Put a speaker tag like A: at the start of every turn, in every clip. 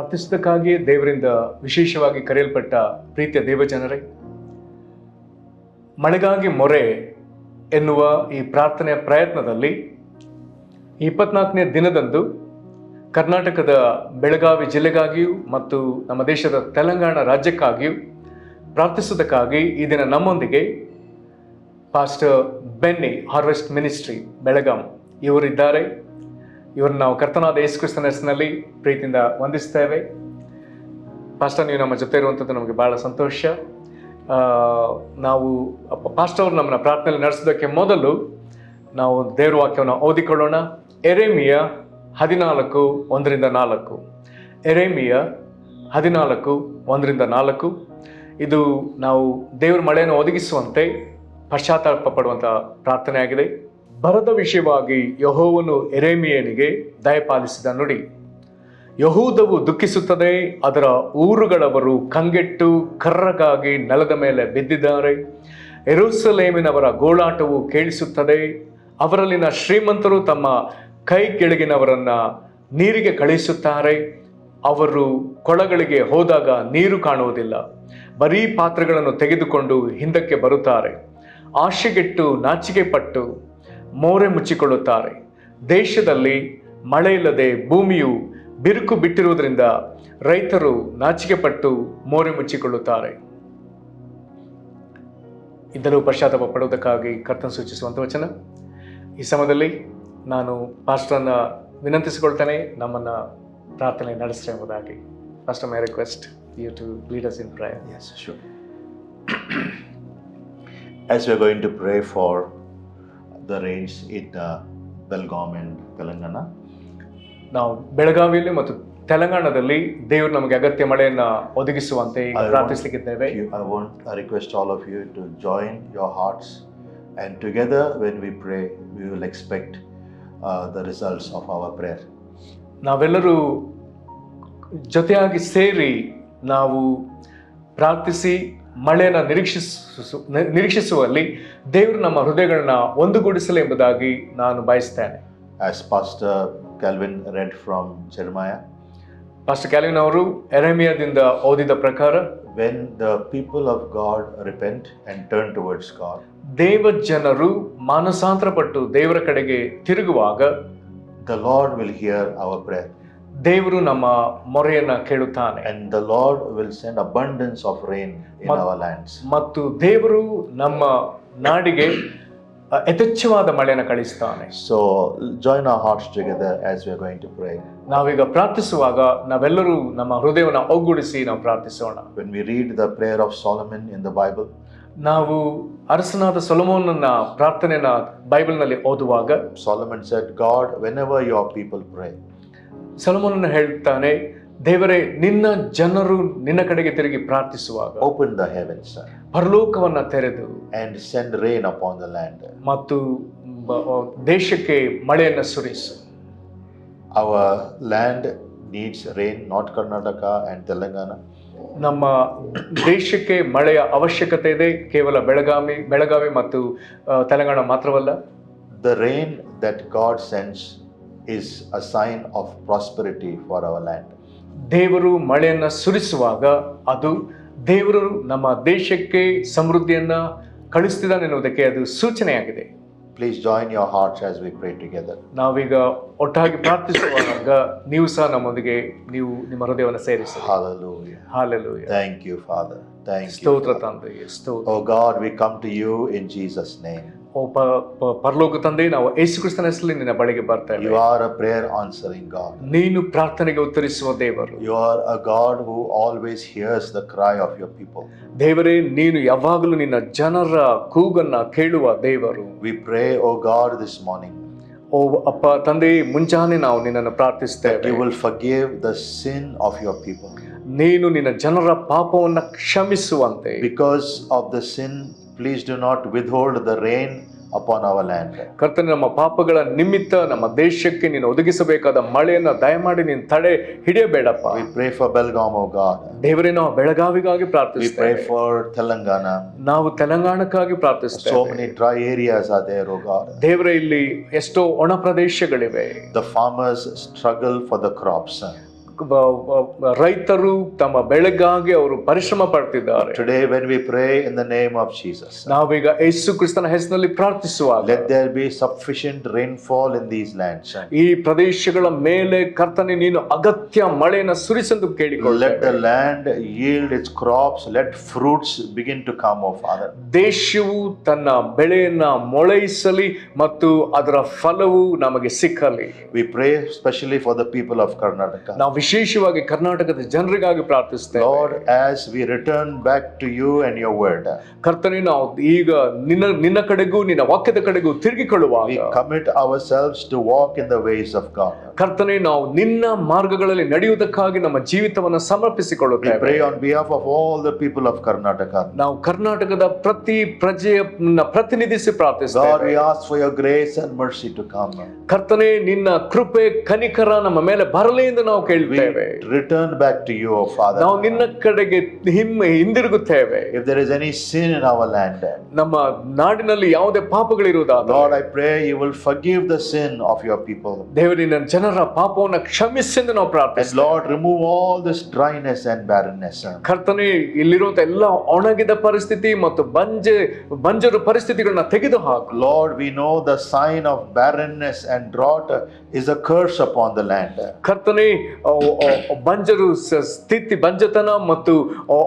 A: ಪ್ರಾರ್ಥಿಸುವುದಕ್ಕಾಗಿ ದೇವರಿಂದ ವಿಶೇಷವಾಗಿ ಕರೆಯಲ್ಪಟ್ಟ ಪ್ರೀತಿಯ ದೇವಜನರೇ, ಮಳೆಗಾಗಿ ಮೊರೆ ಎನ್ನುವ ಈ ಪ್ರಾರ್ಥನೆಯ ಪ್ರಯತ್ನದಲ್ಲಿ 24ನೇ ದಿನದಂದು ಕರ್ನಾಟಕದ ಬೆಳಗಾವಿ ಜಿಲ್ಲೆಗಾಗಿಯೂ ಮತ್ತು ನಮ್ಮ ದೇಶದ ತೆಲಂಗಾಣ ರಾಜ್ಯಕ್ಕಾಗಿಯೂ ಪ್ರಾರ್ಥಿಸುವುದಕ್ಕಾಗಿ ಈ ದಿನ ನಮ್ಮೊಂದಿಗೆ pastor Benny harvest ministry Belgaum ಇವರಿದ್ದಾರೆ. ಇವರನ್ನು ನಾವು ಕರ್ತನಾದ ಯೇಸು ಕ್ರಿಸ್ತನ ಹೆಸರಿನಲ್ಲಿ ಪ್ರೀತಿಯಿಂದ ವಂದಿಸ್ತೇವೆ. ಪಾಸ್ಟರ್, ನೀವು ನಮ್ಮ ಜೊತೆ ಇರುವಂಥದ್ದು ನಮಗೆ ಬಹಳ ಸಂತೋಷ. ನಾವು ಪಾಸ್ಟರ್ ಅವರು ನಮ್ಮನ್ನ ಪ್ರಾರ್ಥನೆಯಲ್ಲಿ ನಡೆಸೋದಕ್ಕೆ ಮೊದಲು ನಾವು ದೇವರ ವಾಕ್ಯವನ್ನು ಓದಿಕೊಳ್ಳೋಣ. ಎರೆಮಿಯ 14:1-4. ಎರೆಮಿಯ 14:1-4. ಇದು ನಾವು ದೇವರ ಮಳೆಯನ್ನು ಒದಗಿಸುವಂತೆ ಪಶ್ಚಾತ್ತಾಪ ಪಡುವಂಥ ಪ್ರಾರ್ಥನೆ ಆಗಿದೆ. ಬರದ ವಿಷಯವಾಗಿ ಯೆಹೋವನು ಎರೆಮಿಯನಿಗೆ ದಯಪಾಲಿಸಿದ ನುಡಿ. ಯಹೂದವು ದುಃಖಿಸುತ್ತದೆ, ಅದರ ಊರುಗಳವರು ಕಂಗೆಟ್ಟು ಕರ್ರಗಾಗಿ ನೆಲದ ಮೇಲೆ ಬಿದ್ದಿದ್ದಾರೆ. ಯೆರೂಸಲೇಮಿನವರ ಗೋಳಾಟವು ಕೇಳಿಸುತ್ತದೆ. ಅವರಲ್ಲಿನ ಶ್ರೀಮಂತರು ತಮ್ಮ ಕೈ ಕೆಳಗಿನವರನ್ನ ನೀರಿಗೆ ಕಳುಹಿಸುತ್ತಾರೆ. ಅವರು ಕೊಳಗಳಿಗೆ ಹೋದಾಗ ನೀರು ಕಾಣುವುದಿಲ್ಲ. ಬರೀ ಪಾತ್ರೆಗಳನ್ನು ತೆಗೆದುಕೊಂಡು ಹಿಂದಕ್ಕೆ ಬರುತ್ತಾರೆ. ಆಶೆಗೆಟ್ಟು ನಾಚಿಕೆ ಪಟ್ಟು ಮೋರೆ ಮುಚ್ಚಿಕೊಳ್ಳುತ್ತಾರೆ. ದೇಶದಲ್ಲಿ ಮಳೆ ಇಲ್ಲದೆ ಭೂಮಿಯು ಬಿರುಕು ಬಿಟ್ಟಿರುವುದರಿಂದ ರೈತರು ನಾಚಿಕೆ ಪಟ್ಟು ಮೋರೆ ಮುಚ್ಚಿಕೊಳ್ಳುತ್ತಾರೆ. ಇದನ್ನು ಪಶ್ಚಾತ್ತಾಪ ಪಡುವುದಕ್ಕಾಗಿ ಕರ್ತನ ಸೂಚಿಸುವಂಥ ವಚನ. ಈ ಸಮಯದಲ್ಲಿ ನಾನು ಪಾಸ್ಟರ್ನ ವಿನಂತಿಸಿಕೊಳ್ತೇನೆ, ನಮ್ಮನ್ನು ಪ್ರಾರ್ಥನೆ ನಡೆಸ್ರಿ ಎಂಬುದಾಗಿ. Pastor, my request you to lead us in prayer.
B: Yes, sure. As we are going to pray for the rains in Belgaum and Telangana,
A: ನಾವು ಬೆಳಗಾವಿಯಲ್ಲಿ ಮತ್ತು ತೆಲಂಗಾಣದಲ್ಲಿ ದೇವರು ನಮಗೆ ಅಗತ್ಯ ಮಳೆಯನ್ನು ಒದಗಿಸುವಂತೆ ಪ್ರಾರ್ಥಿಸಲಿಕ್ಕಿದ್ದೇವೆ.
B: I request all of you to join your hearts, and together when we pray we will expect the results of our prayer.
A: ನಾವೆಲ್ಲರೂ ಜೊತೆಯಾಗಿ ಸೇರಿ ನಾವು ಪ್ರಾರ್ಥಿಸಿ ಮಳೆಯನ್ನು ನಿರೀಕ್ಷಿಸುವಲ್ಲಿ ದೇವರು ನಮ್ಮ ಹೃದಯಗಳನ್ನ ಒಂದುಗೂಡಿಸಲಿ ಎಂಬುದಾಗಿ ನಾನು ಬಯಸ್ತೇನೆ.
B: As Pastor Calvin read from Jeremiah,
A: pastor Calvin ಅವರು ಎರೆಮಿಯಾದಿಂದ ಓದಿದ ಪ್ರಕಾರ,
B: when the people of God repent and turn towards God,
A: ದೇವ ಜನರು ಮಾನಸಾಂತರಪಟ್ಟು ದೇವರ ಕಡೆಗೆ ತಿರುಗುವಾಗ
B: the Lord will hear our prayer,
A: ದೇವರು ನಮ್ಮ ಮೊರೆಯನ್ನ ಕೇಳುತ್ತಾನೆ.
B: and the Lord will send abundance of rain in our lands.
A: ಮತ್ತು ದೇವರು ನಮ್ಮ ನಾಡಿಗೆ ಯಥೇಚ್ಛವಾದ ಮಳೆಯನ್ನು ಕಳಿಸ್ತಾನೆ.
B: So join our hearts together as we are going to pray.
A: ನಾವೀಗ ಪ್ರಾರ್ಥಿಸುವಾಗ ನಾವೆಲ್ಲರೂ ನಮ್ಮ ಹೃದಯವನ್ನು ಒಗ್ಗೂಡಿಸಿ ನಾವು ಪ್ರಾರ್ಥಿಸೋಣ.
B: When we read the prayer of Solomon in the Bible,
A: ನಾವು ಅರಸನಾದ ಸೊಲೊಮೋನನ ಪ್ರಾರ್ಥನೆಯನ್ನ ಬೈಬಲ್ನಲ್ಲಿ ಓದುವಾಗ
B: Solomon said, God, whenever your people pray,
A: ಸೊಲೊಮೋನನ ಹೇಳ್ತಾನೆ, ದೇವರೇ, ನಿನ್ನ ಜನರು ನಿನ್ನ ಕಡೆಗೆ ತಿರುಗಿ ಪ್ರಾರ್ಥಿಸುವಾಗ
B: open the heavens
A: ಪರಲೋಕವನ್ನ ತೆರೆದು
B: and send rain upon the land.
A: ಮತ್ತು ದೇಶಕ್ಕೆ ಮಳೆಯನ್ನು ಸುರಿಸು.
B: Our land needs rain, not Karnataka and Telangana.
A: ನಮ್ಮ ದೇಶಕ್ಕೆ ಮಳೆಯ ಅವಶ್ಯಕತೆ ಇದೆ, ಕೇವಲ ಬೆಳಗಾವಿ ಮತ್ತು ತೆಲಂಗಾಣ ಮಾತ್ರವಲ್ಲ.
B: The rain that God sends is a sign of prosperity for our land.
A: ದೇವರು ಮಳೆಯನ್ನು ಸುರಿಸುವಾಗ ಅದು ದೇವರು ನಮ್ಮ ದೇಶಕ್ಕೆ ಸಮೃದ್ಧಿಯನ್ನ ಕಳಿಸ್ತಿದ್ದಾನೆ ಎನ್ನುವುದಕ್ಕೆ ಅದು ಸೂಚನೆಯಾಗಿದೆ.
B: Please join your hearts as we pray together.
A: ನಾವೀಗ ಒಟ್ಟಾಗಿ ಪ್ರಾರ್ಥಿಸುವಾಗ ನೀವು ಸಹ ನಮ್ಮೊಂದಿಗೆ ನೀವು ನಿಮ್ಮ ಹೃದಯವನ್ನು ಸೇರಿಸಿ.
B: Hallelujah.
A: Hallelujah.
B: Thank you, Father. Thank you.
A: ಸ್ತೋತ್ರ ತಂದೆಯೇ, ಸ್ತೋತ್ರ.
B: Oh God, we come to you in Jesus' name.
A: ಓ ಪರಲೋಕ ತಂದೆ, ನಾವು ಯೇಸು ಕ್ರಿಸ್ತನ ಹೆಸರಲ್ಲಿ ನಿನ್ನ ಬಳಿಗೆ ಬರ್ತೇವೆ.
B: You are a prayer answering God.
A: ನೀನು ಪ್ರಾರ್ಥನೆಗೆ ಉತ್ತರಿಸುವ ದೇವರು.
B: You are a God who always hears the cry of your people.
A: ದೇವರೇ, ನೀನು ಯಾವಾಗಲೂ ನಿನ್ನ ಜನರ ಕೂಗನ್ನ ಕೇಳುವ ದೇವರು.
B: We pray, oh God, this morning,
A: ಓ ಅಪ್ಪ ತಂದೆ, ಮುಂಜಾನೆ ನಾವು ನಿನ್ನನ್ನು ಪ್ರಾರ್ಥಿಸ್ತೇವೆ.
B: that you will forgive the sin of your people.
A: ನೀನು ನಿನ್ನ ಜನರ ಪಾಪವನ್ನು ಕ್ಷಮಿಸುವಂತೆ.
B: Because of the sin, please do not withhold the rain upon our land.
A: ಕರ್ತನೇ, ನಮ್ಮ ಪಾಪಗಳ ನಿಮಿತ್ತ ನಮ್ಮ ದೇಶಕ್ಕೆ ನೀನು ಒದಗಿಸಬೇಕಾದ ಮಳೆಯನ್ನು ದಯಮಾಡಿ ನೀನು ತಡೆ ಹಿಡಿಯಬೇಡಪ್ಪ.
B: We pray for Belgaum, oh God.
A: ದೇವರೇ, ನಾವು ಬೆಳಗಾವಿಗಾಗಿ
B: We
A: ಪ್ರಾರ್ಥಿಸ್ತೇವೆ.
B: pray for Telangana.
A: ನಾವು ತೆಲಂಗಾಣಕ್ಕಾಗಿ ಪ್ರಾರ್ಥಿಸ್ತೇವೆ.
B: So many dry areas are there, oh God.
A: ದೇವರೇ, ಇಲ್ಲಿ ಎಷ್ಟೋ ಒಣ ಪ್ರದೇಶಗಳಿವೆ.
B: The farmers struggle for the crops.
A: ರೈತರು ತಮ್ಮ ಬೆಳೆಗಾಗಿ ಅವರು ಪರಿಶ್ರಮ ಪಡ್ತಿದ್ದಾರೆ.
B: Today, when we pray in the name of Jesus,
A: ನಾವೀಗ ಯೇಸು ಕ್ರಿಸ್ತನ ಹೆಸರಿನಲ್ಲಿ ಪ್ರಾರ್ಥಿಸುವಾಗ
B: let there be sufficient rainfall in these lands.
A: ಈ ಪ್ರದೇಶಗಳ ಮೇಲೆ ಕರ್ತನೆ ನೀನು ಅಗತ್ಯ ಮಳೆಯನ್ನು ಸುರಿಸೆಂದು
B: Let
A: ಕೇಳಿಕೊಳ್ಳುತ್ತೇವೆ.
B: the land yield its crops. Let fruits begin to come, oh Father.
A: ದೇಶವು ತನ್ನ ಬೆಳೆಯನ್ನ ಮೊಳೈಸಲಿ ಮತ್ತು ಅದರ ಫಲವು ನಮಗೆ ಸಿಕ್ಕಲಿ.
B: We pray especially for the people of Karnataka.
A: ನಾವು ವಿಶೇಷವಾಗಿ ಕರ್ನಾಟಕದ ಜನರಿಗಾಗಿ ಪ್ರಾರ್ಥಿಸ್ತೇವೆ.
B: Lord, as we return back to you and your word,
A: ಕರ್ತನೆ ನಾವು ಈಗ ನಿನ್ನ ಕಡೆಗೂ ನಿನ್ನ ವಾಕ್ಯದ ಕಡೆಗೂ ತಿರುಗಿಕೊಳ್ಳುವಾಗ
B: we commit ourselves to walk in the ways of God.
A: ಕರ್ತನೆ ನಾವು ನಿನ್ನ ಮಾರ್ಗಗಳಲ್ಲಿ ನಡೆಯುವುದಕ್ಕಾಗಿ ನಮ್ಮ ಜೀವಿತವನ್ನು
B: We
A: ಸಮರ್ಪಿಸಿಕೊಳ್ಳುತ್ತೇವೆ.
B: pray on behalf of all the people of Karnataka.
A: ನಾವು ಕರ್ನಾಟಕದ ಪ್ರತಿ ಪ್ರಜೆಯನ್ನ ಪ್ರತಿನಿಧಿಸಿ
B: God,
A: ಪ್ರಾರ್ಥಿಸ್ತೇವೆ.
B: we ask for your grace and mercy to come.
A: ಕರ್ತನೆ ನಿನ್ನ ಕೃಪೆ ಕನಿಕರ ನಮ್ಮ ಮೇಲೆ ಬರಲಿ ಎಂದು ನಾವು
B: We
A: ಕೇಳುತ್ತೇವೆ.
B: return back to you, O Father.
A: ನಾವು ನಿನ್ನ ಕಡೆಗೆ ಹಿಂದಿರುಗುತ್ತೇವೆ.
B: If there is any sin in our land,
A: ನಮ್ಮ ನಾಡಿನಲ್ಲಿ ಯಾವುದೇ ಪಾಪಗಳಿರುವುದಾದರೆ
B: Lord, I pray you will forgive the sin of your people.
A: ದೇವರಿನ ಜನರ ಪಾಪವನ್ನು ಕ್ಷಮಿಸಿ ಎಂದು ನಾವು
B: And
A: ಪ್ರಾರ್ಥಿಸ್ತೇವೆ.
B: Lord, remove all this dryness and barrenness.
A: ಕರ್ತನೆ ಇಲ್ಲಿರುವಂತ ಎಲ್ಲ ಒಣಗಿದ ಪರಿಸ್ಥಿತಿ ಮತ್ತು ಬಂಜರು ಪರಿಸ್ಥಿತಿಗಳನ್ನ ತೆಗೆದು ಹಾಕು.
B: Lord, we know the sign of barrenness and drought is a curse upon the land.
A: ಕರ್ತನೆ ಬಂಜರು ಸ್ಥಿತಿ ಬಂಜತನ ಮತ್ತು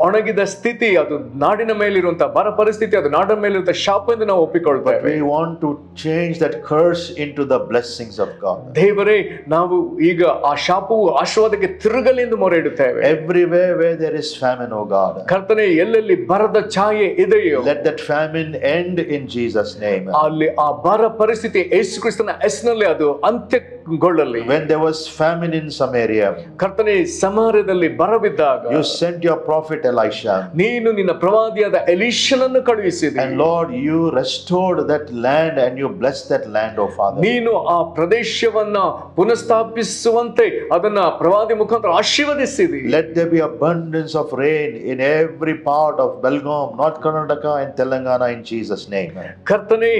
A: ಒಣಗಿದ ಸ್ಥಿತಿ ಅದು ನಾಡಿನ ಮೇಲಿರುವಂತಹ ಬರ ಪರಿಸ್ಥಿತಿ ಅದು ನಾಡಿನ ಮೇಲಿರುವಂತಹ ಶಾಪ ಎಂದು ನಾವು
B: But
A: ಒಪ್ಪಿಕೊಳ್ತೇವೆ.
B: we want to change that curse into the blessings of God.
A: ದೇವರೇ ನಾವು ಈಗ ಆ ಶಾಪವು ಆಶೀರ್ವಾದಕ್ಕೆ ತಿರುಗಲಿ ಎಂದು ಮೊರೆ ಇಡುತ್ತೇವೆ.
B: Everywhere where there is famine, O God,
A: ಕರ್ತನೆ ಎಲ್ಲೆಲ್ಲಿ ಬರದ ಛಾಯೆ ಇದೆಯೋ
B: let that famine end in Jesus' name.
A: ಅಲ್ಲಿ ಆ ಬರ ಪರಿಸ್ಥಿತಿ ಯೇಸು ಕ್ರಿಸ್ತನ ಹೆಸರಿನಲ್ಲಿ ಅದು ಅಂತ್ಯಗೊಳ್ಳಲಿ.
B: When there was famine in Samaria,
A: ಕರ್ತನೆ ಸಮಾರ್ಯದಲ್ಲಿ ಬರವಿದ್ದಾಗ
B: you sent your prophet Elisha.
A: ನೀನು ನಿನ್ನ ಪ್ರವಾದಿಯಾದ ಎಲೀಷನನ್ನು ಕಳುಹಿಸಿದಿ.
B: And Lord, you restored that land and you blessed that land, O Father.
A: ನೀನು ಆ ಪ್ರದೇಶವನ್ನ ಪುನಃಸ್ಥಾಪಿಸುವಂತೆ ಅದನ್ನ ಪ್ರವಾದಿ ಮುಖಾಂತರ ಆಶೀರ್ವದಿಸಿದಿ.
B: Let there be abundance of rain in every part of Belgaum, North Karnataka and Telangana in Jesus' name.
A: ಕರ್ತನೆ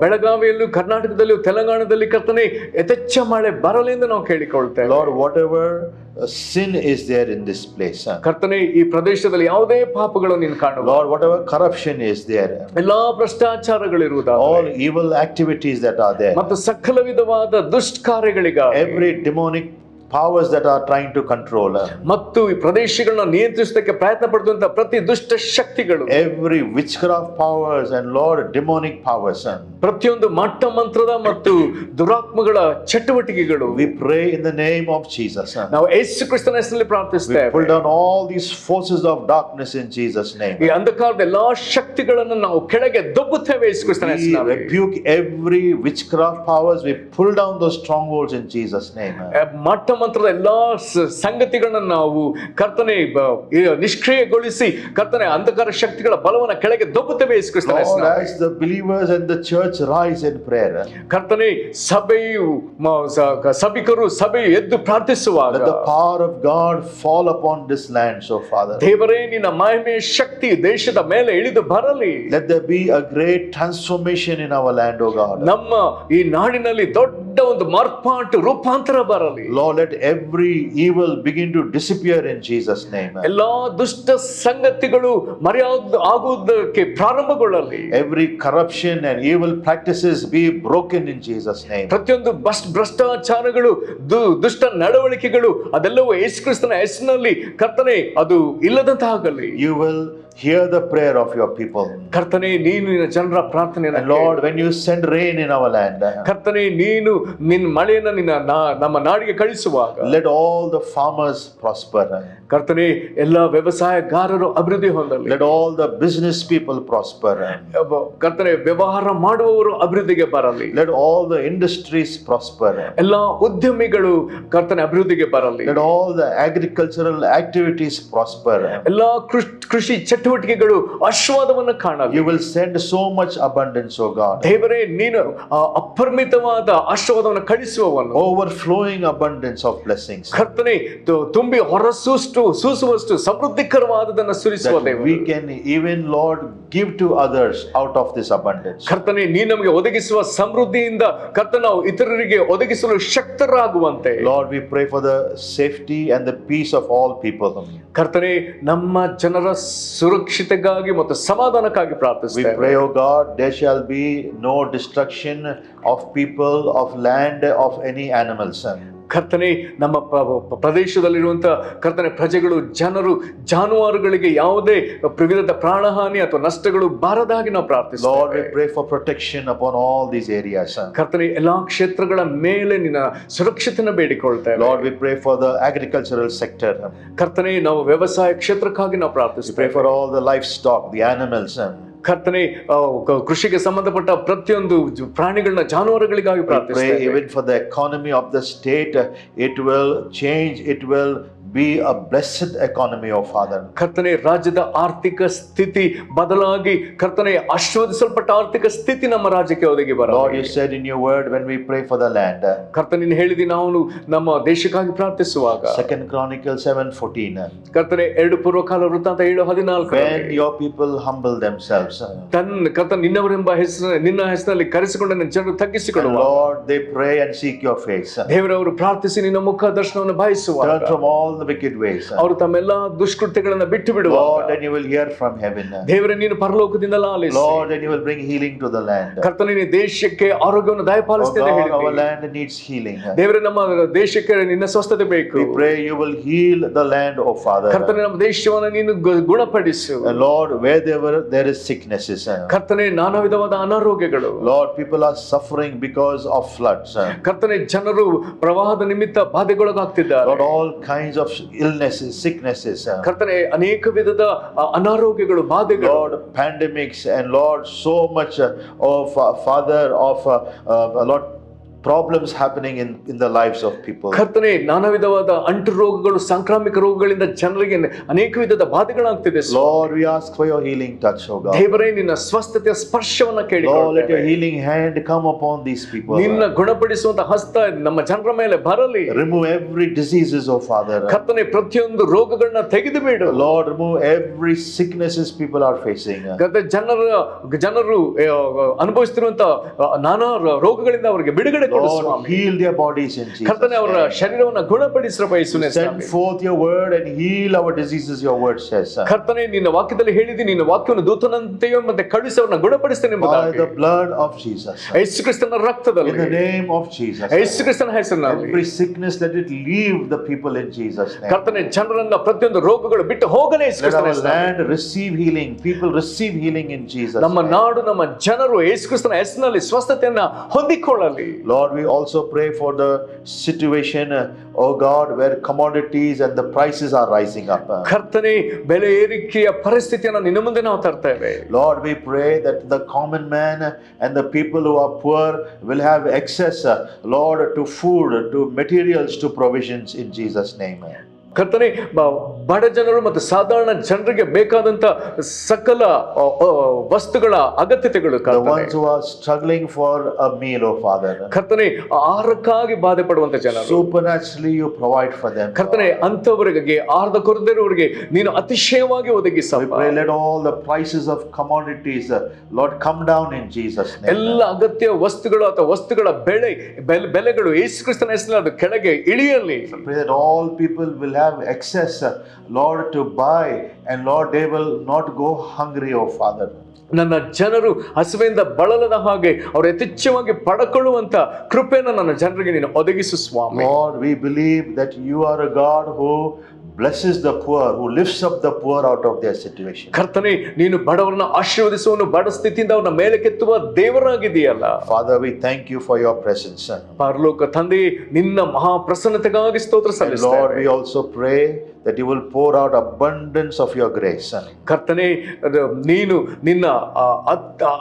A: ಬೆಳಗಾವಿಯಲ್ಲೂ ಕರ್ನಾಟಕದಲ್ಲೂ ತೆಲಂಗಾಣದಲ್ಲಿ ಕರ್ತನೆ ಯಥೇಚ್ಛ ಮಳೆ ಬರಲೆಂದು ನಾವು ಕೇಳಿಕೊಳ್ತೇವೆ.
B: Lord, whatever sin is there in this place,
A: ಕರ್ತನೆ ಈ ಪ್ರದೇಶದಲ್ಲಿ ಯಾವುದೇ ಪಾಪಗಳು ನೀನು ಕಾಣುವ
B: Lord, whatever corruption is there,
A: ಎಲ್ಲಾ ಭ್ರಷ್ಟಾಚಾರಗಳಿರುವುದಾದರೆ
B: all evil activities that are there,
A: ಮತ್ತು ಸಕಲ ವಿಧವಾದ ದುಷ್ಕಾರ್ಯಗಳಿಗಾಗಿ
B: every demonic powers that are trying to control,
A: ಮತ್ತು ಈ ಪ್ರದೇಶಗಳನ್ನ ನಿಯಂತ್ರಿಸಲಿಕ್ಕೆ ಪ್ರಯತ್ನ ಪಡುವಂತ ಪ್ರತಿ ದುಷ್ಟ ಶಕ್ತಿಗಳು,
B: every witchcraft powers and Lord, demonic powers,
A: ಪ್ರತಿಯೊಂದು ಮಟ್ಟ ಮಂತ್ರದ ಮತ್ತು ದುರಾತ್ಮಗಳ ಚಟುವಟಿಕೆಗಳು,
B: we pray in the name of Jesus.
A: ನಾವು ಯೇಸು ಕ್ರಿಸ್ತನ ಹೆಸರಿನಲ್ಲಿ
B: We
A: ಪ್ರಾರ್ಥಿಸ್ತೇವೆ.
B: pull down all these forces of darkness in Jesus' name.
A: ಈ ಅಂಧಕಾರದ ಎಲ್ಲಾ ಶಕ್ತಿಗಳನ್ನು ನಾವು ಕೆಳಗೆ ದಬ್ಬುತ್ತೇವೆ ಯೇಸು ಕ್ರಿಸ್ತನ
B: We
A: ಹೆಸರಿನಲ್ಲಿ.
B: rebuke every witchcraft powers. We pull down those strongholds in Jesus' name.
A: ಮಟ್ಟ ಮಂತ್ರದ ಎಲ್ಲಾ ಸಂಗತಿಗಳನ್ನ ನಾವು ಕರ್ತನೆ ನಿಷ್ಕ್ರಿಯಗೊಳಿಸಿ ಕರ್ತನೆ ಅಂಧಕಾರ ಶಕ್ತಿಗಳ ಬಲವನ್ನ ಕೆಳಗೆ ದಬ್ಬುತ್ತೇವೆ ಯೇಸು ಕ್ರಿಸ್ತನ
B: Lord,
A: ಹೆಸರಿನಲ್ಲಿ.
B: as the believers and the church rise in prayer,
A: ಕರ್ತನೆ ಸಭಿಕರು ಸಭೆ ಎದ್ದು ಪ್ರಾರ್ಥಿಸುವಾಗ
B: let the power of God fall upon this land, so Father.
A: ದೇವರೇ ನಿನ್ನ ಮಹಿಮೆಯ ಶಕ್ತಿ ದೇಶದ ಮೇಲೆ ಇಳಿದು ಬರಲಿ.
B: Let there be a great transformation in our land, O God.
A: ನಮ್ಮ ಈ ನಾಡಿನಲ್ಲಿ ದೊಡ್ಡ ಒಂದು ಮಾರ್ಪಾಟು ರೂಪಾಂತರ ಬರಲಿ.
B: Lord, let every evil begin to disappear in Jesus' name.
A: ಎಲ್ಲಾ ದುಷ್ಟ ಸಂಗತಿಗಳು ಆಗುವುದಕ್ಕೆ ಪ್ರಾರಂಭಗೊಳ್ಳಲಿ.
B: Every corruption and evil practices be broken in Jesus' name.
A: ಪ್ರತಿಯೊಂದು ಭ್ರಷ್ಟಾಚಾರಗಳು ದುಷ್ಟ ನಡವಳಿಕೆಗಳು ಅದೆಲ್ಲವೂ ಯೇಸು ಕ್ರಿಸ್ತನ ಹೆಸರಿನಲ್ಲಿ ಕರ್ತನೆ ಅದು ಇಲ್ಲದಂತಾಗಲಿ.
B: You will hear the prayer of your people.
A: ಕರ್ತನೆ ನೀನು ನಿನ್ನ ಜನರ ಪ್ರಾರ್ಥನೆಯನ್ನು
B: And Lord, when you send rain in our land,
A: ಕರ್ತನೆ ನೀನು ನಿನ್ನ ಮಳೆಯನ್ನು ನಮ್ಮ ನಾಡಿಗೆ ಕಳಿಸುವಾಗ
B: let all the farmers prosper.
A: ಕರ್ತನೆ ಎಲ್ಲ ವ್ಯವಸಾಯಗಾರರು ಅಭಿವೃದ್ಧಿ ಹೊಂದಲಿ.
B: Let all the business people prosper.
A: ಕರ್ತನೆ ವ್ಯವಹಾರ ಮಾಡುವವರು ಅಭಿವೃದ್ಧಿಗೆ ಬರಲಿ.
B: Let all the industries prosper.
A: ಎಲ್ಲ ಉದ್ಯಮಿಗಳು ಕರ್ತನೆ ಅಭಿವೃದ್ಧಿಗೆ ಬರಲಿ.
B: Let all the agricultural activities prosper.
A: ಎಲ್ಲ ಕೃಷಿ ಚಟುವಟಿಕೆಗಳು ಆಶೀರ್ವಾದವನ್ನು ಕಾಣಲಿ.
B: You will send so much abundance, O God.
A: ದೇವರೇ ನೀನು ಅಪರಿಮಿತವಾದ ಆಶೀರ್ವಾದವನ್ನು ಕಳಿಸುವವನು.
B: Overflowing abundance of blessings.
A: ಕರ್ತನೆ ತುಂಬಿ ಹೊರಸೂಸುವ ಸೂಸುವಷ್ಟು ಸಮೃದ್ಧಿಕರವಾದದನ್ನು ಸುರಿಸುವ
B: that
A: ದೇವರು.
B: we can even, Lord, give to others out of this abundance.
A: ಕರ್ತನೆ ನೀ ನಮಗೆ ಒದಗಿಸುವ ಸಮೃದ್ಧಿಯಿಂದ ಕರ್ತನ ನಾವು ಇತರರಿಗೆ ಒದಗಿಸಲು ಶಕ್ತರಾಗುವಂತೆ.
B: Lord, we pray for the safety and the peace of all people.
A: ಕರ್ತನೆ ನಮ್ಮ ಜನರ ಸುರಕ್ಷತೆಗಾಗಿ ಮತ್ತು ಸಮಾಧಾನಕ್ಕಾಗಿ
B: We
A: ಪ್ರಾರ್ಥಿಸುತ್ತೇವೆ.
B: pray, O God, there shall be no destruction of people, of land, of any animals.
A: ಕರ್ತನೆ ನಮ್ಮ ಪ್ರದೇಶದಲ್ಲಿರುವಂತ ಕರ್ತನೆ ಪ್ರಜೆಗಳು, ಜನರು, ಜಾನುವಾರುಗಳಿಗೆ ಯಾವುದೇ ವಿಧದ ಪ್ರಾಣಹಾನಿ ಅಥವಾ ನಷ್ಟಗಳು ಬಾರದಾಗಿ ನಾವು
B: Lord,
A: ಪ್ರಾರ್ಥಿಸುತ್ತೇವೆ.
B: we pray for protection upon all these areas.
A: ಕರ್ತನೆ ಎಲ್ಲಾ ಕ್ಷೇತ್ರಗಳ ಮೇಲೆ ನಿನ್ನ ಸುರಕ್ಷತೆಯನ್ನು ಬೇಡಿಕೊಳ್ತೇವೆ.
B: Lord, we pray for the agricultural sector.
A: ಕರ್ತನೆ ನಾವು ವ್ಯವಸಾಯ ಕ್ಷೇತ್ರಕ್ಕಾಗಿ ನಾವು
B: We pray
A: ಪ್ರಾರ್ಥಿಸುತ್ತೇವೆ.
B: for all the livestock, the animals.
A: ಕರ್ತನೆ ಕೃಷಿಗೆ ಸಂಬಂಧಪಟ್ಟ ಪ್ರತಿಯೊಂದು ಪ್ರಾಣಿಗಳನ್ನ, ಜಾನುವಾರುಗಳಿಗಾಗಿ
B: We pray
A: ಪ್ರಾರ್ಥಿಸುತ್ತೇವೆ.
B: even for the economy of the state. It will change. It will be a blessed economy, O Father.
A: ಕರ್ತನೆ ರಾಜ್ಯದ ಆರ್ಥಿಕ ಸ್ಥಿತಿ ಬದಲಾಗಿ ಕರ್ತನೆ ಆಶೀರ್ವದಿಸಲ್ಪಟ್ಟ ಆರ್ಥಿಕ ಸ್ಥಿತಿ ನಮ್ಮ ರಾಜ್ಯಕ್ಕೆ ಒದಗಿ
B: Lord,
A: ಬರಲಿ.
B: you said in your word when we pray for the land.
A: ಕರ್ತನೆ ನೀನು ಹೇಳಿದಿ ನಾವು ನಮ್ಮ ದೇಶಕ್ಕಾಗಿ ಪ್ರಾರ್ಥಿಸುವಾಗ.
B: 2 Chronicles 7:14.
A: ಕರ್ತನೆ 2 ಪೂರ್ವಕಾಲ ವೃತ್ತಾಂತ 7:14
B: When your people humble themselves.
A: ಕರ್ತನೆ ನಿನ್ನ ಹೆಸರಿನಲ್ಲಿ ಕರೆಸಿಕೊಂಡ ನನ್ನ ಜನರು ತಗ್ಗಿಸಿಕೊಳ್ಳುವ.
B: And Lord, they pray and seek your face.
A: ದೇವರವರು ಪ್ರಾರ್ಥಿಸಿ ನಿನ್ನ ಮುಖ ದರ್ಶನವನ್ನು ಬಯಸುವಾಗ
B: Turn from all the wicked ways.
A: ಅವರು ತಮ್ಮೆಲ್ಲಾ ದುಷ್ಕೃತ್ಯಗಳನ್ನ ಬಿಟ್ಟು ಬಿಡುವ.
B: Lord, then you will hear from heaven.
A: ದೇವರೇ ನೀನು ಪರಲೋಕದಿಂದ ಆಲಿಸಿ.
B: Lord, then you will bring healing to the land.
A: ಕರ್ತನೆ ನೀನು ದೇಶಕ್ಕೆ ಆರೋಗ್ಯವನ್ನು
B: Oh
A: ದಯಪಾಲಿಸ್ತೇನೆ
B: God,
A: ಹೇಳಿದ್ದೀರಿ.
B: our land needs healing.
A: ದೇವರೇ ನಮ್ಮ ದೇಶಕ್ಕೆ ನಿನ್ನ ಸ್ವಸ್ಥತೆ ಬೇಕು.
B: We pray you will heal the land, oh Father.
A: ಕರ್ತನೆ ನಮ್ಮ ದೇಶವನ್ನು ನೀನು ಗುಣಪಡಿಸು.
B: And Lord, wherever there is sicknesses.
A: ಕರ್ತನೆ ನಾನಾ ವಿಧವಾದ ಅನಾರೋಗ್ಯಗಳು.
B: Lord, people are suffering because of floods.
A: ಕರ್ತನೆ ಜನರು ಪ್ರವಾಹದ ನಿಮಿತ್ತ ಬಾಧೆಗೊಳಗಾಗ್ತಿದ್ದಾರೆ.
B: Lord, all kinds of illnesses, sicknesses.
A: ಕರ್ತನೆ ಅನೇಕ ವಿಧದ ಅನಾರೋಗ್ಯಗಳು, ಬಾಧೆಗಳು.
B: Lord, pandemics, and Lord, so much of Father of Lord, problems happening in the lives of people.
A: ಕರ್ತನೆ ನಾನಾ ವಿಧವಾದ ಅಂಟು ರೋಗಗಳು, ಸಾಂಕ್ರಾಮಿಕ ರೋಗಗಳಿಂದ ಜನರಿಗೆ ಅನೇಕ ವಿಧದ ಬಾಧೆಗಳಾಗ್ತಿದೆ.
B: Lord, we ask for your healing touch, oh God.
A: ದೇವರೇ ನಿನ್ನ ಸ್ವಸ್ಥತೆಯ ಸ್ಪರ್ಶವನ್ನ
B: Lord, let
A: ಕೇಳಿಕೊಳ್ಳುತ್ತೇವೆ.
B: your healing hand come upon these people.
A: ನಿನ್ನ ಗುಣಪಡಿಸುವಂತ ಹಸ್ತ ನಮ್ಮ ಜನರ ಮೇಲೆ ಬರಲಿ.
B: Remove every diseases, oh Father.
A: ಕರ್ತನೆ ಪ್ರತಿಯೊಂದು ರೋಗಗಳನ್ನ ತೆಗೆದು ಬಿಡು.
B: Lord, remove every sicknesses people are facing.
A: ಕರ್ತನೆ ಜನರು ಅನುಭವಿಸುತ್ತಿರುವಂತ ನಾನಾ ರೋಗಗಳಿಂದ ಅವರಿಗೆ ಬಿಡುಗಡೆ ಕೊಡು
B: Lord,
A: Swami.
B: heal their bodies in Jesus'
A: ಕರ್ತನೆ ಅವರ
B: name.
A: ಶರೀರವನ್ನು ಗುಣಪಡಿಸಿರುವ ಯೇಸುವಿನ
B: Send
A: ಹೆಸರಿನಲ್ಲಿ.
B: forth your word and heal our diseases, your word says.
A: ಕರ್ತನೆ ನಿನ್ನ ವಾಕ್ಯದಲ್ಲಿ ಹೇಳಿದಿ, ನಿನ್ನ ವಾಕ್ಯವನ್ನು ದೂತನಂತೆಯೋ ಮತ್ತೆ ಕಳುಹಿಸಿ ಅವರನ್ನ ಗುಣಪಡಿಸ್ತೇನೆ
B: By
A: ಎಂಬುದಾಗಿ.
B: the blood of Jesus.
A: ಯೇಸು ಕ್ರಿಸ್ತನ ರಕ್ತದಲ್ಲಿ,
B: In the name of Jesus.
A: ಯೇಸು ಕ್ರಿಸ್ತನ ಹೆಸರಿನಲ್ಲಿ
B: Every sickness, let it leave the people in Jesus' name.
A: ಕರ್ತನೆ ಜನರನ್ನ ಪ್ರತಿಯೊಂದು ರೋಗಗಳು ಬಿಟ್ಟು ಹೋಗಲೇ ಯೇಸು
B: Let
A: ಕ್ರಿಸ್ತನ
B: our
A: ಹೆಸರಿನಲ್ಲಿ.
B: land receive healing. People receive healing in Jesus'
A: ನಮ್ಮ
B: name.
A: ನಾಡು, ನಮ್ಮ ಜನರು ಯೇಸು ಕ್ರಿಸ್ತನ ಹೆಸರಿನಲ್ಲಿ ಸ್ವಸ್ಥತೆಯನ್ನ ಹೊಂದಿಕೊಳ್ಳಲಿ.
B: Lord, we also pray for the situation, oh God, where commodities and the prices are rising up.
A: ಕರ್ತನೆ ಬೆಲೆ ಏರಿಕೆಯ ಪರಿಸ್ಥಿತಿಯನ್ನು ನಿನ್ನ ಮುಂದೆ ನಾವು ತರ್ತೇವೆ.
B: Lord, we pray that the common man and the people who are poor will have access, Lord, to food, to materials, to provisions in Jesus' name.
A: ಕರ್ತನೆ ಬಡ ಜನರು ಮತ್ತು ಸಾಧಾರಣ ಜನರಿಗೆ ಬೇಕಾದಂತ ಸಕಲ ವಸ್ತುಗಳ ಅಗತ್ಯತೆಗಳು
B: The
A: ಕರ್ತನೆ.
B: ones who are struggling for a meal, oh Father.
A: ಕರ್ತನೆ ಆಹಾರಕ್ಕಾಗಿ ಬಾಧೆ ಪಡುವಂತ ಜನರು,
B: Supernaturally you provide for them.
A: ಕರ್ತನೆ ಅಂತವರಿಗೆ ಆಹಾರದ ಕೊರತೆ ಇರುವವರಿಗೆ ನೀನು ಅತಿಶಯವಾಗಿ
B: We
A: ಒದಗಿಸಪ್ಪ.
B: pray let all the prices of commodities, Lord, come down in Jesus' name.
A: ಎಲ್ಲ ಅಗತ್ಯ ವಸ್ತುಗಳು ಅಥವಾ ವಸ್ತುಗಳ ಬೆಲೆಗಳು ಯೇಸು ಕ್ರಿಸ್ತನ ಹೆಸರಿನಲ್ಲಿ ಅದು ಕೆಳಗೆ ಇಳಿಯಲಿ.
B: Pray that all people will have access, Lord, to buy, and Lord, they will not go hungry, oh Father.
A: ನನ್ನ ಜನರು ಹಸಿವೆಯಿಂದ ಬಳಲದ ಹಾಗೆ ಅವರು ಯಥೇಚ್ಛವಾಗಿ ಪಡಕೊಳ್ಳುವಂತ ಕೃಪೆಯನ್ನು ನನ್ನ ಜನರಿಗೆ ನೀನು ಒದಗಿಸು ಸ್ವಾಮಿ.
B: Lord, we believe that you are a God who blesses the poor, who lifts up the poor out of their situation.
A: ಕರ್ತನೆ ನೀನು ಬಡವರನ್ನ ಆಶೀರ್ವದಿಸುವನು, ಬಡ ಸ್ಥಿತಿಯಿಂದ ಅವರನ್ನ ಮೇಲಕ್ಕೆತ್ತುವ ದೇವರಾಗಿದೆಯಲ್ಲ.
B: Father, we thank you for your presence.
A: ಪರಲೋಕ ತಂದೆ, ನಿನ್ನ ಮಹಾ ಪ್ರಸನ್ನತೆಗಾಗಿ ಸ್ತೋತ್ರ
B: And
A: ಸಲ್ಲಿಸುತ್ತೇವೆ.
B: Lord, we also pray that you will pour out abundance of your grace.
A: ಕರ್ತನೆ ನೀನು ನಿನ್ನ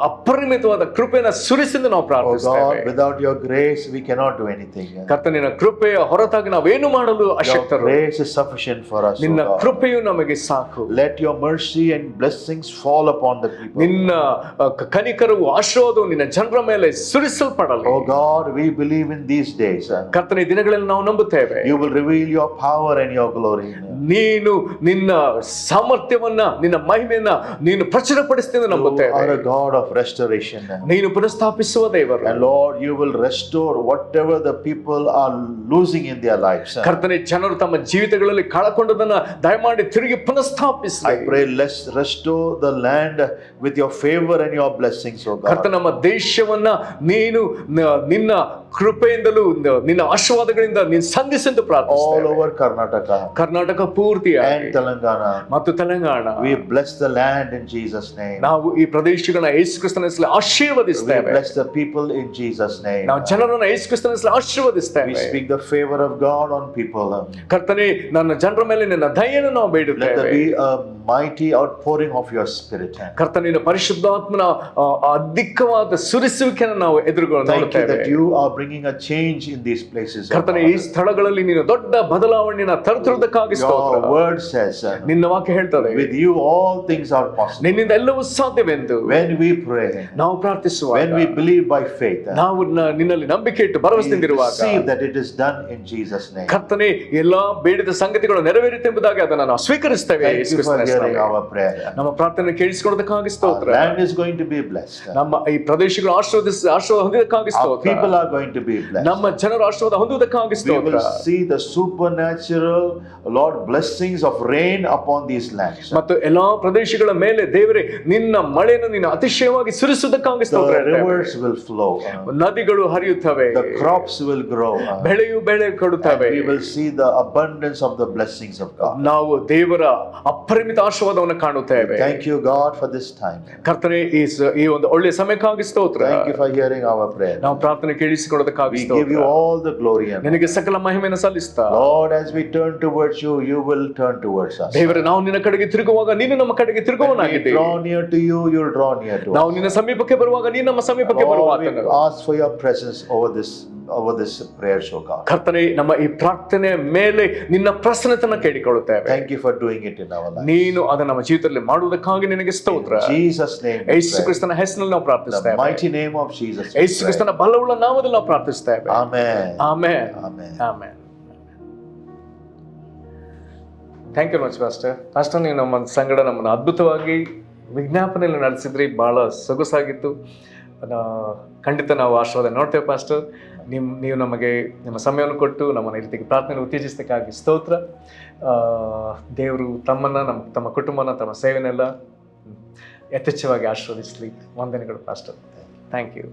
A: ಅಪರಿಮಿತವಾದ ಕೃಪೆಯನ್ನು ಸುರಿಸಿದ ನಾವು
B: Oh
A: ಪ್ರಾರ್ಥಿಸುತ್ತೇವೆ.
B: God, without your grace we cannot do anything.
A: ಕರ್ತನೆ ನಿನ್ನ ಕೃಪೆಯ ಹೊರತಾಗಿ ನಾವೇನು ಮಾಡಲು
B: Your
A: ಅಶಕ್ತರು.
B: grace is sufficient for us, oh
A: ನಿನ್ನ
B: God.
A: ಕೃಪೆಯು ನಮಗೆ ಸಾಕು.
B: Let your mercy and blessings fall upon the people.
A: ನಿನ್ನ ಕನಿಕರವು ಆಶೀರ್ವಾದವು ನಿನ್ನ ಜನರ ಮೇಲೆ ಸುರಿಸಲ್ಪಡಲಿ.
B: Oh God, we believe in these days.
A: ಕರ್ತನೆ ದಿನಗಳಲ್ಲಿ ನಾವು ನಂಬುತ್ತೇವೆ,
B: You will reveal your power and your glory.
A: ನೀನು ನಿನ್ನ ಸಾಮರ್ಥ್ಯವನ್ನ, ನಿನ್ನ ಮಹಿಮೆಯನ್ನ ನೀನು ಪ್ರಚುರಪಡಿಸ್ತೀನಿ
B: You
A: ನಂಬುತ್ತೇವೆ.
B: are a God of restoration.
A: ನೀನು ಪುನಃಸ್ಥಾಪಿಸುವ ದೇವರು.
B: And Lord, you will restore whatever the people are losing in their lives.
A: ಕರ್ತನೆ, ಜನರು ತಮ್ಮ ಜೀವಿತಗಳಲ್ಲಿ ಕಳಕೊಂಡದನ್ನ ದಯಮಾಡಿ ತಿರುಗಿ ಪುನಃಸ್ಥಾಪಿಸಿ.
B: I pray, let's restore the land with your favor and your blessings, O God.
A: ಕರ್ತ, ನಮ್ಮ ದೇಶವನ್ನ ನೀನು ನಿನ್ನ ಕೃಪೆಯಿಂದಲೂ ನಿನ್ನ ಆಶೀರ್ವಾದಗಳಿಂದ ನೀನು ಸಂಧಿಸೆಂದು
B: All
A: ಪ್ರಾರ್ಥಿಸುತ್ತೇವೆ.
B: over Karnataka
A: ಕರ್ನಾಟಕ ಪೂರ್ತಿಯಾಗಿ
B: and Telangana,
A: ಮತ್ತು Telangana,
B: we bless the land in Jesus' name.
A: ನಾವು ಈ ಪ್ರದೇಶಗಳನ್ನ ಯೇಸು ಕ್ರಿಸ್ತನ ಹೆಸರಲ್ಲಿ
B: We
A: ಆಶೀರ್ವದಿಸ್ತೇವೆ.
B: bless the people in Jesus' name.
A: ನಾವು ಜನರನ್ನ ಯೇಸು ಕ್ರಿಸ್ತನ ಹೆಸರಲ್ಲಿ
B: We
A: ಆಶೀರ್ವದಿಸ್ತೇವೆ.
B: speak the favor of God on people.
A: ಕರ್ತನೆ, ನನ್ನ ಜನರ ಮೇಲೆ ನಿನ್ನ ದಯೆಯನ್ನು ನಾವು
B: Let there
A: ಬೇಡುತ್ತೇವೆ.
B: be a mighty outpouring of your spirit.
A: ಕರ್ತನಿನ ಪರಿಶುದ್ಧಾತ್ಮನ ಅಧಿಕವಾದ ಸುರಿಸುವಿಕೆಯನ್ನು ನಾವು ಎದುರುಗೊಳ್ಳುತ್ತೇವೆ.
B: Thank you that you are bringing a change in these places. O
A: ಕರ್ತನೆ, ಈ
B: God.
A: ಸ್ಥಳಗಳಲ್ಲಿ ನೀನು ದೊಡ್ಡ ಬದಲಾವಣೆಯನ್ನು ತರುತ್ತಿರುವುದಕ್ಕಾಗಿ ಸ್ತೋತ್ರ.
B: Your word says,
A: ನಿನ್ನ ವಾಕ್ಯ ಹೇಳ್ತದೆ,
B: with you all things are possible.
A: ನಿನ್ನಿಂದ ಎಲ್ಲವೂ ಸಾಧ್ಯವೆಂದು
B: When we pray,
A: ನಾವು ಪ್ರಾರ್ಥಿಸುವಾಗ,
B: when we believe by faith,
A: ನಾವು ನಿನ್ನಲ್ಲಿ ನಂಬಿಕೆ ಇಟ್ಟು
B: we
A: ಭರವಸೆಯಿಂದಿರುವಾಗ,
B: receive that it is done in Jesus' name.
A: ಕರ್ತನೆ, ಎಲ್ಲಾ ಬೇಡಿದ ಸಂಗತಿಗಳು ನೆರವೇರಿತೆಂಬುದಾಗಿ ಅದನ್ನು ನಾವು ಸ್ವೀಕರಿಸ್ತೇವೆ.
B: Thank
A: ಯೇಸು
B: you for
A: ಕ್ರಿಸ್ತನ
B: hearing
A: ಹೆಸರಿನಲ್ಲಿ
B: our prayer.
A: ನಮ್ಮ ಪ್ರಾರ್ಥನೆ ಕೇಳಿಸಿಕೊಳ್ಳೋದಕ್ಕಾಗಿ
B: Our
A: ಸ್ತೋತ್ರ.
B: land is going to be blessed.
A: ನಮ್ಮ ಈ ಪ್ರದೇಶಗಳು ಆಶೀರ್ವಾದ ಹೊಂದುವುದಕ್ಕಾಗಿ
B: Our
A: ಸ್ತೋತ್ರ.
B: people are going to be blessed.
A: ನಮ್ಮ ಜನರು ಆಶೀರ್ವಾದ ಹೊಂದುವುದಕ್ಕಾಗಿ
B: We
A: ಸ್ತೋತ್ರ.
B: will see the supernatural, Lord, blessings of rain upon these lands.
A: ಮತ್ತು ಎಲ್ಲಾ ಪ್ರದೇಶಗಳ ಮೇಲೆ ದೇವರೇ ನಿನ್ನ ಮಳೆಯನ್ನು ನೀನು ಅತಿಶಯವಾಗಿ ಸುರಿಸುವುದಕ್ಕಾಗಿ ಸ್ತೋತ್ರ.
B: The rivers will flow.
A: ನದಿಗಳು ಹರಿಯುತ್ತವೆ,
B: The crops will grow.
A: ಬೆಳೆ ಕೊಡುತ್ತವೆ.
B: We will see the abundance of the blessings of God.
A: ನಾವು ದೇವರ ಅಪರಿಮಿತ ಆಶೀರ್ವಾದವನ್ನು ಕಾಣುತ್ತೇವೆ.
B: Thank you, God, for this time.
A: ಕರ್ತನೆ, ಈ ಒಂದು ಒಳ್ಳೆಯ ಸಮಯಕ್ಕಾಗಿ ಸ್ತೋತ್ರ.
B: Thank you for hearing our prayer.
A: ನಾವು ಪ್ರಾರ್ಥನೆ ಕೇಳಿಸಿಕೊಳ್ಳೋದಕ್ಕಾಗಿ
B: We give you
A: ಸ್ತೋತ್ರ.
B: all the glory and honor.
A: ನಿನಗೆ ಸಕಲ ಮಹಿಮೆಯನ್ನು ಸಲ್ಲಿಸ್ತಾ,
B: Lord, as we turn towards you, you will turn towards us.
A: ದೇವರೇ, ನಾವು ನಿನ್ನ ಕಡೆಗೆ ತಿರುಗುವಾಗ ನೀನು ನಮ್ಮ ಕಡೆಗೆ
B: When we
A: ತಿರುಗುವನಾಗಿದ್ದೀವಿ.
B: draw near to you, you'll draw near to
A: ನಾವು
B: us.
A: ನಿನ್ನ ಸಮೀಪಕ್ಕೆ ಬರುವಾಗ ನೀನು ನಮ್ಮ ಸಮೀಪಕ್ಕೆ
B: Lord, we
A: ಬರುವಾತನು.
B: ask for your presence over this prayer show, God.
A: ಕರ್ತನೆ, ನಮ್ಮ ಈ ಪ್ರಾರ್ಥನೆಯ ಮೇಲೆ ನಿನ್ನ ಪ್ರಸನ್ನತೆಯನ್ನು ಕೇಳಿಕೊಳ್ಳುತ್ತೇವೆ.
B: Thank you for doing it in our life.
A: ನೀನು ಅದನ್ನು ನಮ್ಮ ಜೀವಿತದಲ್ಲಿ ಮಾಡುವುದಕ್ಕಾಗಿ ನಿನಗೆ ಸ್ತೋತ್ರ.
B: In Jesus' name, we
A: Yesu
B: pray.
A: ಕ್ರಿಸ್ತನ ಹೆಸರಿನಲ್ಲಿ ನಾವು
B: The
A: ಪ್ರಾರ್ಥಿಸ್ತೇವೆ.
B: mighty name of Jesus. we
A: Yesu
B: pray.
A: ಕ್ರಿಸ್ತನ ಬಲವುಳ್ಳ ನಾಮದಲ್ಲಿ ನಾವು ಪ್ರಾರ್ಥಿಸ್ತೇವೆ.
B: Amen.
A: Amen.
B: Amen.
A: Amen. Thank you much pastor. Pastor, ನೀವು ನಮ್ಮ ಸಂಗಡ ನಮ್ಮನ್ನು ಅದ್ಭುತವಾಗಿ ವಿಜ್ಞಾಪನೆಯಲ್ಲಿ ನಡೆಸಿದ್ರಿ, ಬಹಳ ಸೊಗಸಾಗಿತ್ತು. ಖಂಡಿತ ನಾವು ಆಶೀರ್ವಾದ ನೋಡ್ತೇವೆ ಪಾಸ್ಟರ್. ನೀವು ನಮಗೆ ನಿಮ್ಮ ಸಮಯವನ್ನು ಕೊಟ್ಟು ನಮ್ಮನ್ನು ಈ ರೀತಿಗೆ ಪ್ರಾರ್ಥನೆ ಉತ್ತೇಜಿಸಲಿಕ್ಕಾಗಿ ಸ್ತೋತ್ರ. ದೇವರು ತಮ್ಮ ಕುಟುಂಬನ, ತಮ್ಮ ಸೇವೆನೆಲ್ಲ ಯಥೇಚ್ಛವಾಗಿ ಆಶೀರ್ವದಿಸಲಿ. ವಂದನೆಗಳು ಪಾಸ್ಟರ್. Thank you.